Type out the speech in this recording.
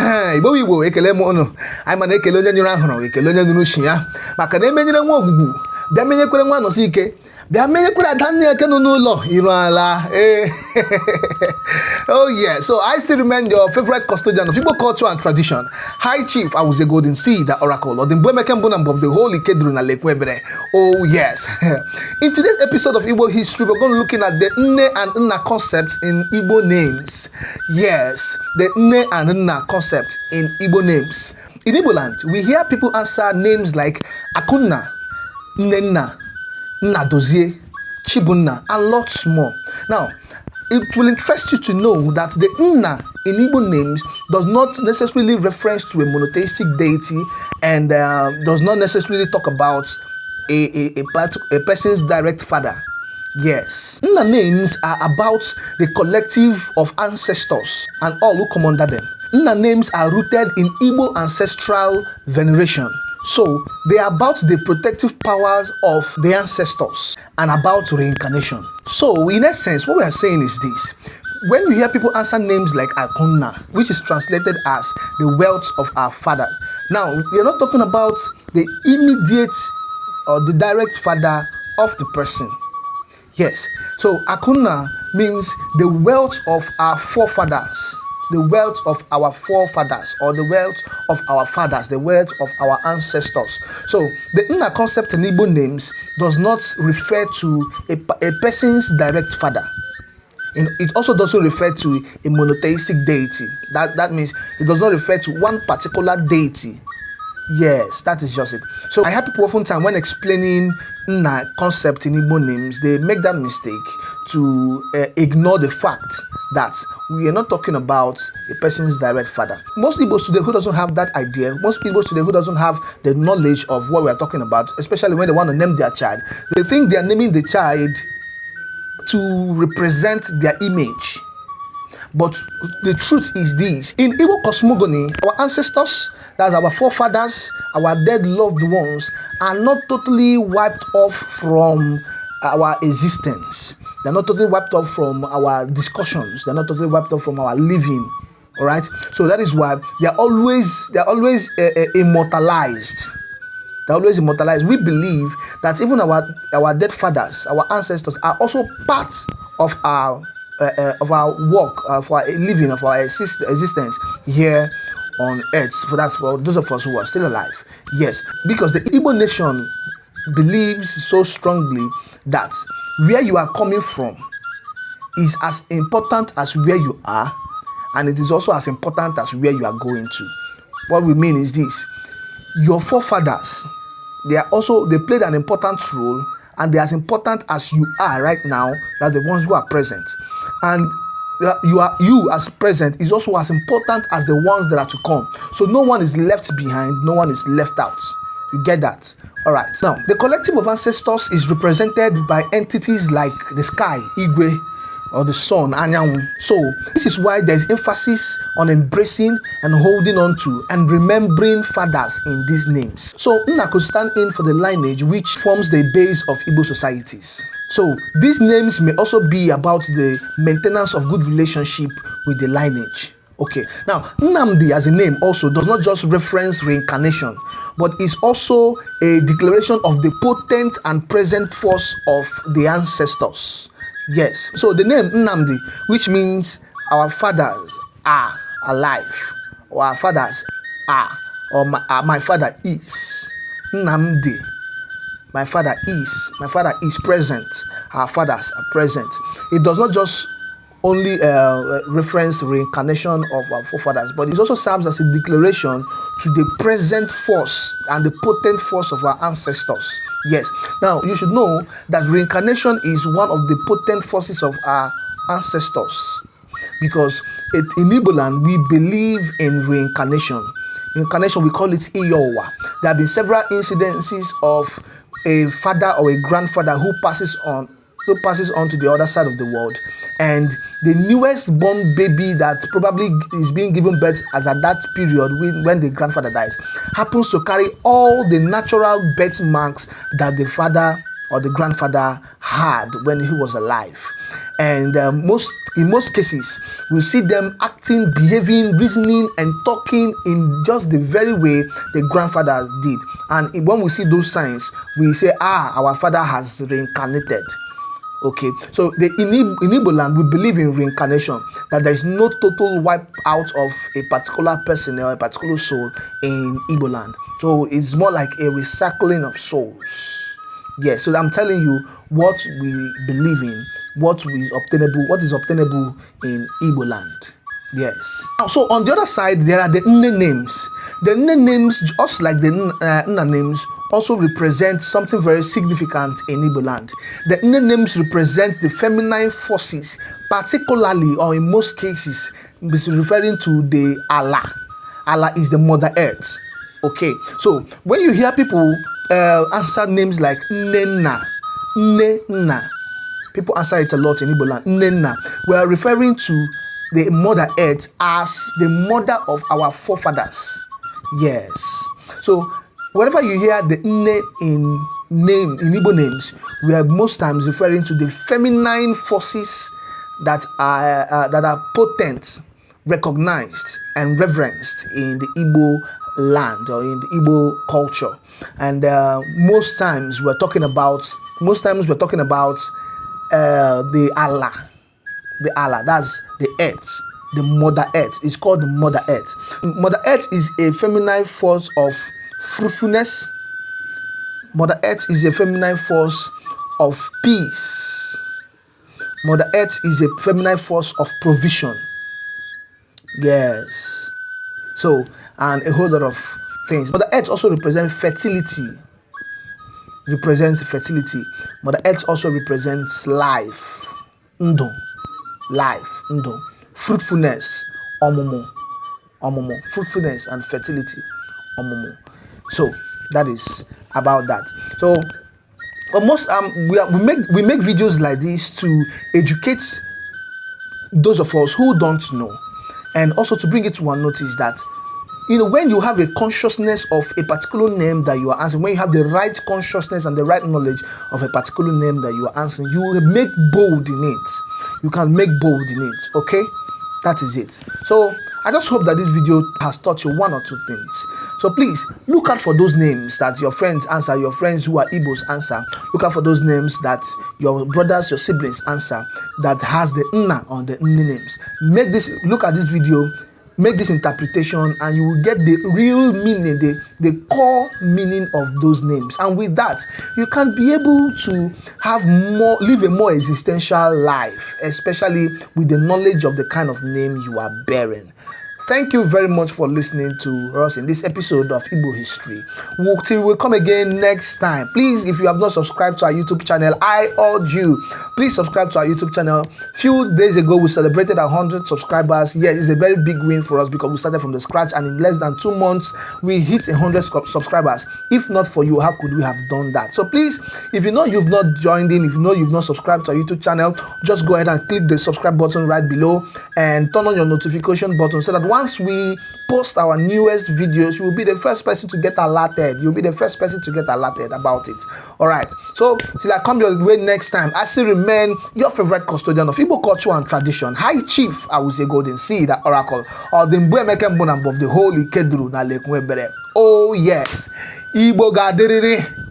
Igbo ekele m unu. Anyị mana ekele onye nyere ahụrụ, ekele onye nụrụ chi ya. Maka na emenyere nwa ogwugwu, bịa menyekwere nwa nọsi ike. Bịa menyekwere ada nne eke nọ n'ụlọ iru ala. Oh yeah, so I still remain your favorite custodian of Igbo culture and tradition, High Chief Awuze Golden Seed, the Oracle, or the Mbwemekembunam of the Holy Kedru na Lekwebere. Oh yes. In today's episode of Igbo history, we're going to be looking at the NNE and NNA concepts in Igbo names. Yes, the NNE and NNA concept in Igbo names. In Igbo land, we hear people answer names like Akunna, Nnenna, Nnadozie, Chibunna, and lots more. Now, it will interest you to know that the Nna in Igbo names does not necessarily reference to a monotheistic deity and does not necessarily talk about a person's direct father. Yes, Nna names are about the collective of ancestors and all who come under them. Nna names are rooted in Igbo ancestral veneration. So they are about the protective powers of the ancestors and about reincarnation. So in essence, what we are saying is this. When you hear people answer names like Akunna, which is translated as the wealth of our father. Now, we are not talking about the immediate or the direct father of the person. Yes, so Akunna means the wealth of our forefathers. The wealth of our forefathers, or the wealth of our fathers, the wealth of our ancestors. So the Nna concept in Igbo names does not refer to a person's direct father. It also doesn't refer to a monotheistic deity. That means it does not refer to one particular deity. Yes, that is just it. So I have people oftentimes when explaining Nna concept in Igbo names, they make that mistake to ignore the fact that we are not talking about a person's direct father. Most Igbos today who doesn't have that idea, most Igbos today who doesn't have the knowledge of what we are talking about, especially when they want to name their child, they think they are naming the child to represent their image. But the truth is this: in Igbo cosmogony, our ancestors, that's our forefathers, our dead loved ones, are not totally wiped off from our existence. They're not totally wiped off from our discussions. They're not totally wiped off from our living. All right. So that is why they're always immortalized. They're always immortalized. We believe that even our dead fathers, our ancestors, are also part of our work, of our living, of our existence here on earth. For those of us who are still alive. Yes, because the Igbo nation believes so strongly that where you are coming from is as important as where you are, and it is also as important as where you are going to. What we mean is this: your forefathers, they played an important role, and they're as important as you are right now, that the ones who are present. And you as present is also as important as the ones that are to come. So no one is left behind, no one is left out. You get that? All right. Now, the collective of ancestors is represented by entities like the sky, Igwe, or the sun, Anyanwu. So this is why there is emphasis on embracing and holding on to and remembering fathers in these names. So Nna could stand in for the lineage which forms the base of Igbo societies. So these names may also be about the maintenance of good relationship with the lineage. Okay, now Nnamdi as a name also does not just reference reincarnation, but is also a declaration of the potent and present force of the ancestors. Yes, so the name Nnamdi, which means our fathers are alive, or our fathers are, or my father is. Nnamdi, my father is present, our fathers are present. It does not just only reference reincarnation of our forefathers, but it also serves as a declaration to the present force and the potent force of our ancestors. Yes. Now, you should know that reincarnation is one of the potent forces of our ancestors, because in Igbo land, we believe in reincarnation. Incarnation, we call it Iyowa. There have been several incidences of a father or a grandfather who passes on to the other side of the world, and the newest born baby that probably is being given birth as at that period when the grandfather dies happens to carry all the natural birth marks that the father or the grandfather had when he was alive. And in most cases, we see them acting, behaving, reasoning, and talking in just the very way the grandfather did. And when we see those signs, we say, our father has reincarnated. Okay, so in Igbo land, we believe in reincarnation, that there is no total wipe out of a particular person or a particular soul in Igbo land. So it's more like a recycling of souls. Yes, so I'm telling you what we believe in, what is obtainable in Igbo land. Yes. So on the other side, there are the NNE names. The NNE names, just like the NNA names, also represent something very significant in Igbo land. The NNE names represent the feminine forces, particularly or in most cases, referring to the Allah. Allah is the Mother Earth. Okay, so when you hear people answer names like Nnenna, Nnenna, people answer it a lot in Igbo land. Nnenna, we are referring to the Mother Earth as the mother of our forefathers. Yes. So whenever you hear the Nne in Igbo names, we are most times referring to the feminine forces that are potent, recognized, and reverenced in the Igbo land or in the Igbo culture. And most times we're talking about the Allah. The Allah, that's the earth, the Mother Earth. It's called the Mother Earth. Mother Earth is a feminine force of fruitfulness. Mother Earth is a feminine force of peace. Mother Earth is a feminine force of provision. Yes. So, and a whole lot of things. Mother Earth also represents fertility. Mother Earth also represents life. Ndo. Life, ndo, fruitfulness, omumu, fruitfulness and fertility, omumu. So that is about that. So, but most we make videos like this to educate those of us who don't know, and also to bring it to our notice that, when you have a consciousness of a particular name that you are answering, when you have the right consciousness and the right knowledge of a particular name that you are answering, you will make bold in it. You can make bold in it, okay? That is it. So I just hope that this video has taught you one or two things. So please look out for those names that your friends answer, your friends who are Igbos answer. Look out for those names that your brothers, your siblings answer, that has the Nna on the Nne names. Look at this video, make this interpretation, and you will get the real meaning, the core meaning of those names. And with that, you can be able to live a more existential life, especially with the knowledge of the kind of name you are bearing. Thank you very much for listening to us in this episode of Igbo History. We'll come again next time. Please, if you have not subscribed to our YouTube channel, I urge you, please subscribe to our YouTube channel. Few days ago, we celebrated 100 subscribers. Yes, it's a very big win for us because we started from the scratch, and in less than 2 months, we hit 100 subscribers. If not for you, how could we have done that? So please, if you know you've not joined in, if you know you've not subscribed to our YouTube channel, just go ahead and click the subscribe button right below and turn on your notification button so that once we post our newest videos, you will be the first person to get alerted. You'll be the first person to get alerted about it. All right. So till I come your way next time, I still remain your favorite custodian of Igbo culture and tradition, High Chief Awuzie Golden Seed Oracle, or the Mbwemeke Mbunambo of the Holy Kedru na Lekwebere. Oh yes, Igbo Gadiriri.